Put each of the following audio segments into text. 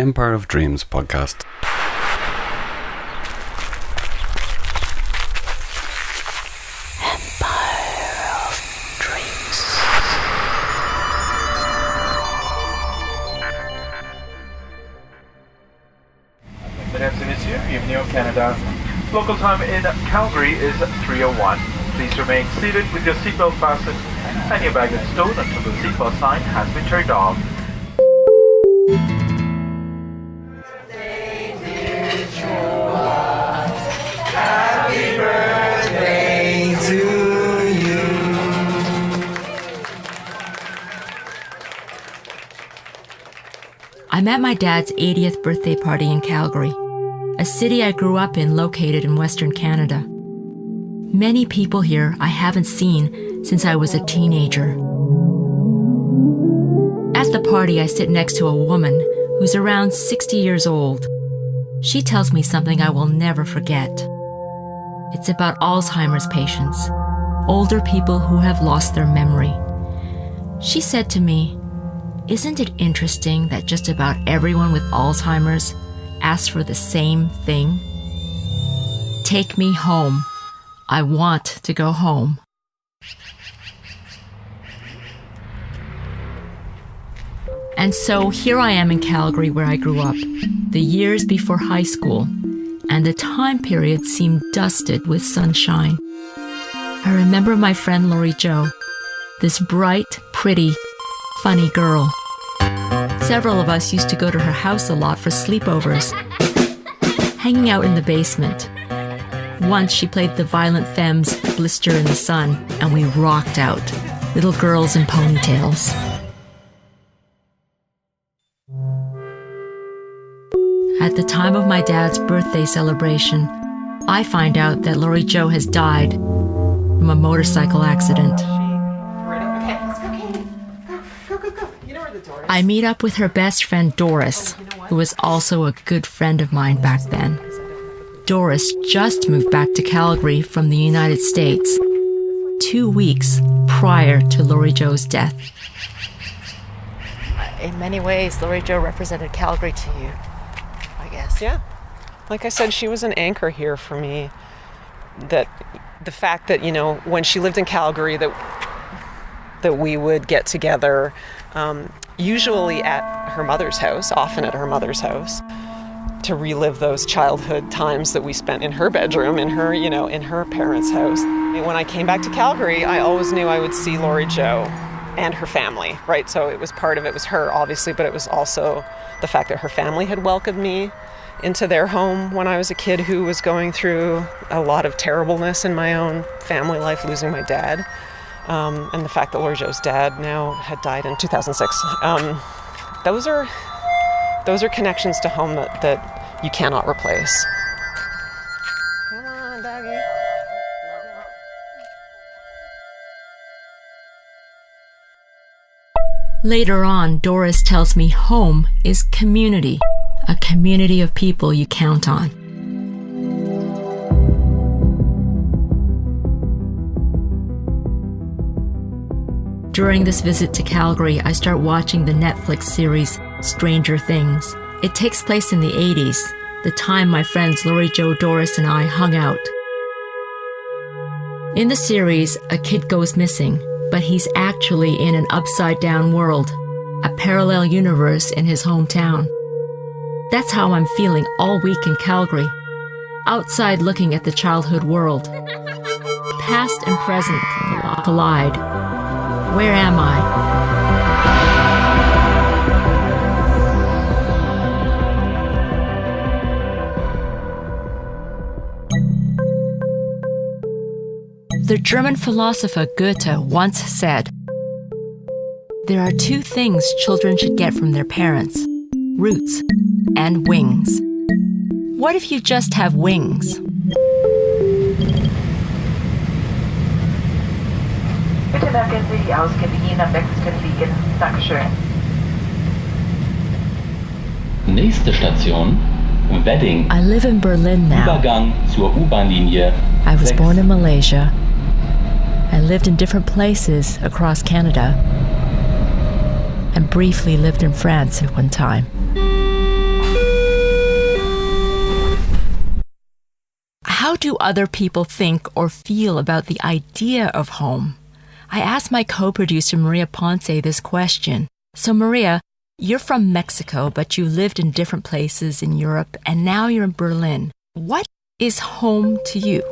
Empire of Dreams podcast. Mesdames et messieurs, bienvenue au Canada. Local time in Calgary is 3:01. Please remain seated with your seatbelt fastened and your baggage stowed until the seatbelt sign has been turned off. Happy birthday to you. I'm at my dad's 80th birthday party in Calgary, a city I grew up in located in Western Canada. Many people here I haven't seen since I was a teenager. At the party, I sit next to a woman who's around 60 years old. She tells me something I will never forget. It's about Alzheimer's patients, older people who have lost their memory. She said to me, "Isn't it interesting that just about everyone with Alzheimer's asks for the same thing? Take me home. I want to go home." And so here I am in Calgary where I grew up, the years before high school, and the time period seemed dusted with sunshine. I remember my friend Lori Jo, this bright, pretty, funny girl. Several of us used to go to her house a lot for sleepovers, hanging out in the basement. Once she played the violent Femmes, Blister in the Sun, and we rocked out, little girls in ponytails. At the time of my dad's birthday celebration, I find out that Lori Jo has died from a motorcycle accident. I meet up with her best friend Doris, who was also a good friend of mine back then. Doris just moved back to Calgary from the United States 2 weeks prior to Lori Jo's death. In many ways, Lori Jo represented Calgary to you, I guess. Yeah. Like I said, she was an anchor here for me. That the fact that, you know, when she lived in Calgary, that we would get together, usually at her mother's house, often at her mother's house, to relive those childhood times that we spent in her bedroom, in her parents' house. And when I came back to Calgary, I always knew I would see Lori Jo and her family, right? So it was part of it was her, obviously, but it was also the fact that her family had welcomed me into their home when I was a kid who was going through a lot of terribleness in my own family life, losing my dad. And the fact that Lori Jo's dad now had died in 2006. Those are connections to home that you cannot replace. Come on, doggy. Later on, Doris tells me home is community, a community of people you count on. During this visit to Calgary, I start watching the Netflix series Stranger Things. It takes place in the 80s, the time my friends Lori Jo, Doris, and I hung out. In the series, a kid goes missing, but he's actually in an upside-down world, a parallel universe in his hometown. That's how I'm feeling all week in Calgary, outside looking at the childhood world. Past and present collide. Where am I? The German philosopher Goethe once said, "There are two things children should get from their parents, roots and wings." What if you just have wings? Bitte merken Sie die Ausgänge je am nächsten liegen. Dankeschön. Nächste Station, Wedding. I live in Berlin now. Übergang zur U-Bahn-Linie. I was born in Malaysia. I lived in different places across Canada and briefly lived in France at one time. do other people think or feel about the idea of home? I asked my co-producer Maria Ponce this question. So Maria, you're from Mexico, but you lived in different places in Europe, and now you're in Berlin. What is home to you?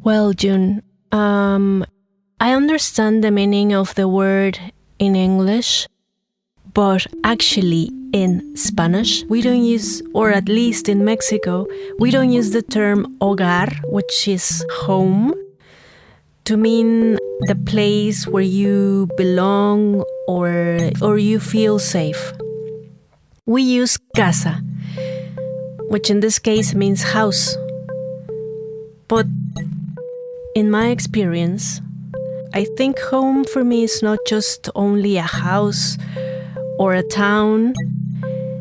Well, June, I understand the meaning of the word in English, but actually in Spanish, we don't use, or at least in Mexico, we don't use the term hogar, which is home, to mean the place where you belong or you feel safe. We use casa, which in this case means house. But in my experience, I think home for me is not just only a house or a town.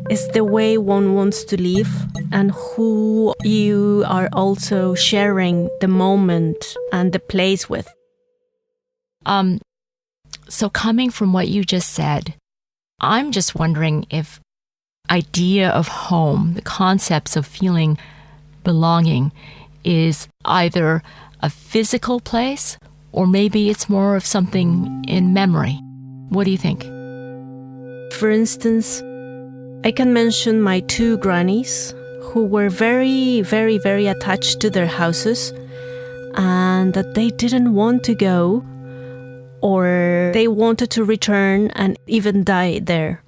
It's the way one wants to live and who you are also sharing the moment and the place with. So coming from what you just said, I'm just wondering if idea of home, the concepts of feeling belonging, is either a physical place or maybe it's more of something in memory. What do you think? For instance, I can mention my two grannies who were very, very, very attached to their houses and that they didn't want to go or they wanted to return and even die there.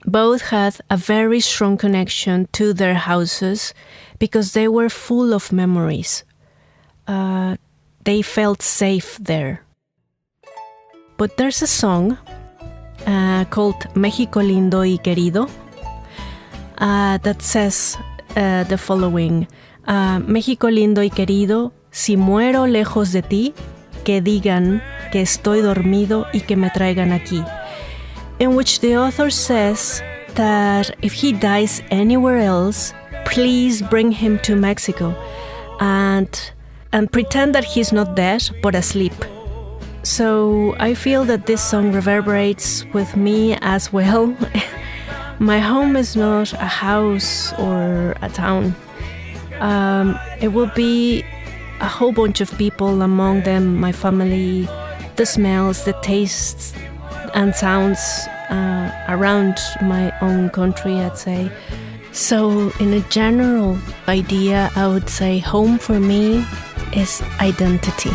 Both had a very strong connection to their houses because they were full of memories. They felt safe there. But there's a song called México Lindo y Querido that says the following: México lindo y querido, si muero lejos de ti, que digan que estoy dormido y que me traigan aquí. In which the author says that if he dies anywhere else, please bring him to Mexico and pretend that he's not dead but asleep. So I feel that this song reverberates with me as well. My home is not a house or a town. It will be a whole bunch of people, among them my family, the smells, the tastes and sounds around my own country, I'd say. So in a general idea, I would say home for me is identity.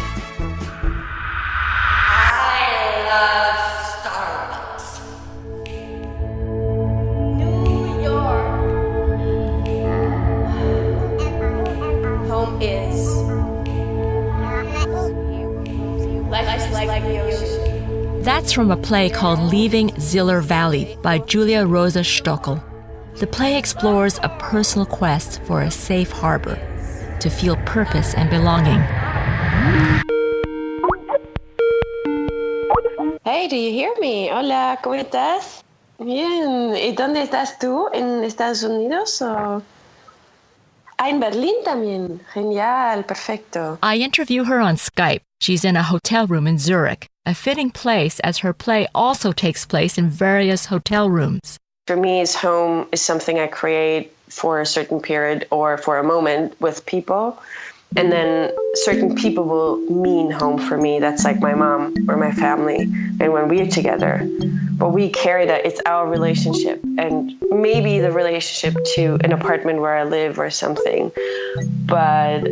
That's from a play called Leaving Ziller Valley by Julia Rosa Stockel. The play explores a personal quest for a safe harbor, to feel purpose and belonging. Hey, do you hear me? Hola, ¿cómo estás? Bien. ¿Y dónde estás tú? ¿En Estados Unidos o...? Ah, en Berlín también. Genial, perfecto. I interview her on Skype. She's in a hotel room in Zurich, a fitting place as her play also takes place in various hotel rooms. For me, home is something I create for a certain period or for a moment with people. And then certain people will mean home for me. That's like my mom or my family. And when we're together, but we carry that, it's our relationship. And maybe the relationship to an apartment where I live or something. But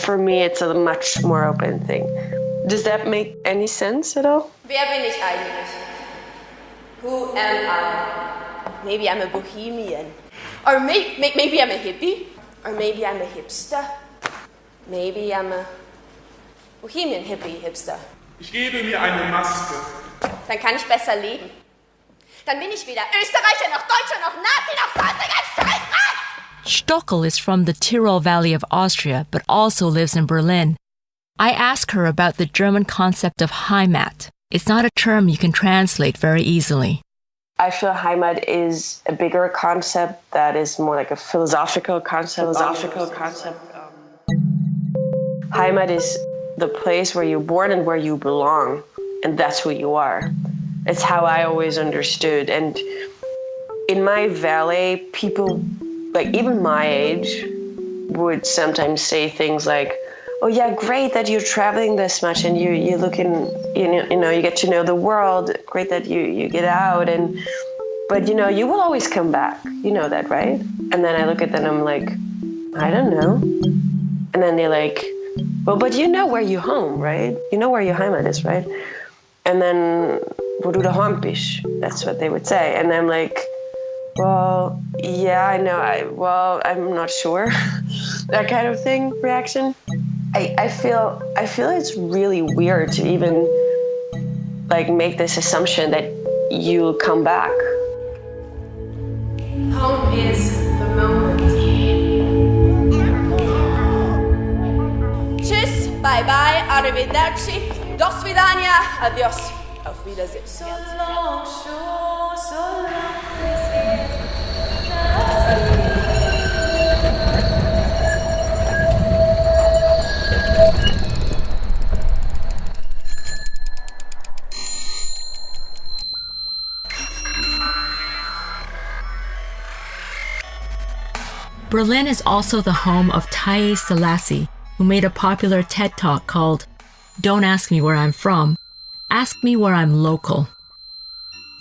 for me, it's a much more open thing. Does that make any sense at all? Wer bin ich eigentlich? Who am I? Maybe I'm a bohemian. Or maybe I'm a hippie. Or maybe I'm a hipster. Maybe I'm a bohemian hippie hipster. Ich gebe mir eine Maske. Dann kann ich besser leben. Dann bin ich weder Österreicher noch Deutscher noch Nazi noch sonstiger Scheißdreck! Stockel is from the Tyrol Valley of Austria, but also lives in Berlin. I ask her about the German concept of Heimat. It's not a term you can translate very easily. I feel Heimat is a bigger concept that is more like a philosophical concept. Heimat is the place where you're born and where you belong, and that's who you are. It's how I always understood. And in my valley, people like even my age would sometimes say things like, oh yeah, great that you're traveling this much and you're looking, you know, you get to know the world. Great that you get out, but you know, you will always come back. You know that, right? And then I look at them and I'm like, I don't know. And then they're like, well, but you know where you're home, right? You know where your Heimat is, right? And then, wo du daheim bist, that's what they would say. And I'm like, well, yeah, I know. I'm not sure. That kind of thing, reaction. I feel it's really weird to even like make this assumption that you'll come back. Home is the moment. Tschüss, bye bye, arrivederci, do svidania, adios, auf Wiedersehen. So long, so long. Berlin is also the home of Taiye Selasi, who made a popular TED Talk called Don't Ask Me Where I'm From, Ask Me Where I'm Local.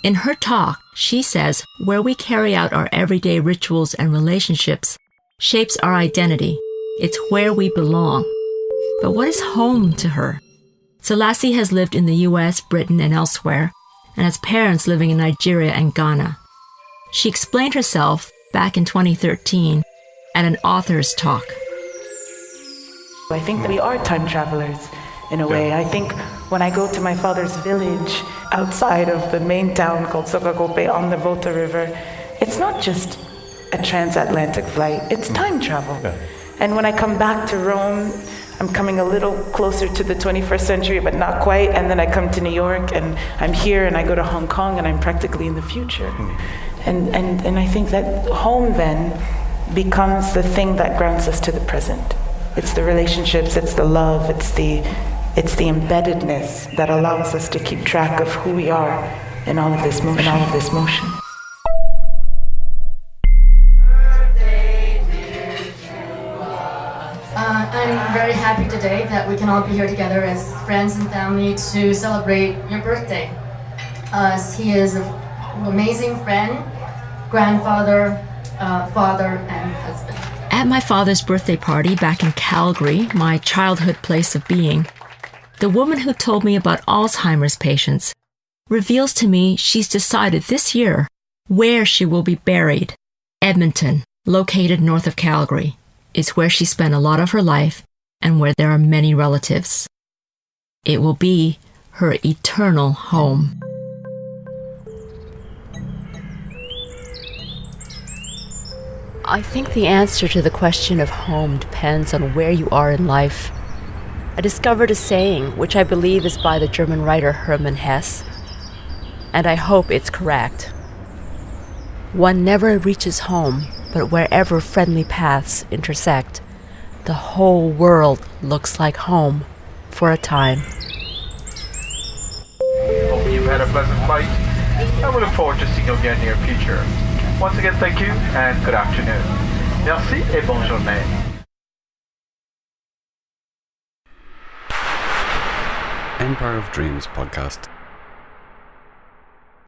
In her talk, she says where we carry out our everyday rituals and relationships shapes our identity. It's where we belong. But what is home to her? Selasi has lived in the US, Britain, and elsewhere, and has parents living in Nigeria and Ghana. She explained herself back in 2013 at an author's talk. I think that we are time travelers in a way. I think when I go to my father's village outside of the main town called Sokagope on the Volta River, it's not just a transatlantic flight, it's time travel. And when I come back to Rome, I'm coming a little closer to the 21st century, but not quite. And then I come to New York and I'm here, and I go to Hong Kong and I'm practically in the future. And I think that home then becomes the thing that grounds us to the present. It's the relationships, it's the love, it's the embeddedness that allows us to keep track of who we are in all of this motion. I'm very happy today that we can all be here together as friends and family to celebrate your birthday. He is an amazing friend, grandfather, father, and husband. At my father's birthday party back in Calgary, my childhood place of being, the woman who told me about Alzheimer's patients reveals to me she's decided this year where she will be buried. Edmonton, located north of Calgary, is where she spent a lot of her life and where there are many relatives. It will be her eternal home. I think the answer to the question of home depends on where you are in life. I discovered a saying, which I believe is by the German writer Hermann Hesse, and I hope it's correct. One never reaches home, but wherever friendly paths intersect, the whole world looks like home for a time. Hope you've had a pleasant flight, and we look forward to seeing you again in the near future. Once again, thank you and good afternoon. Merci et bonne journée. Empire of Dreams podcast.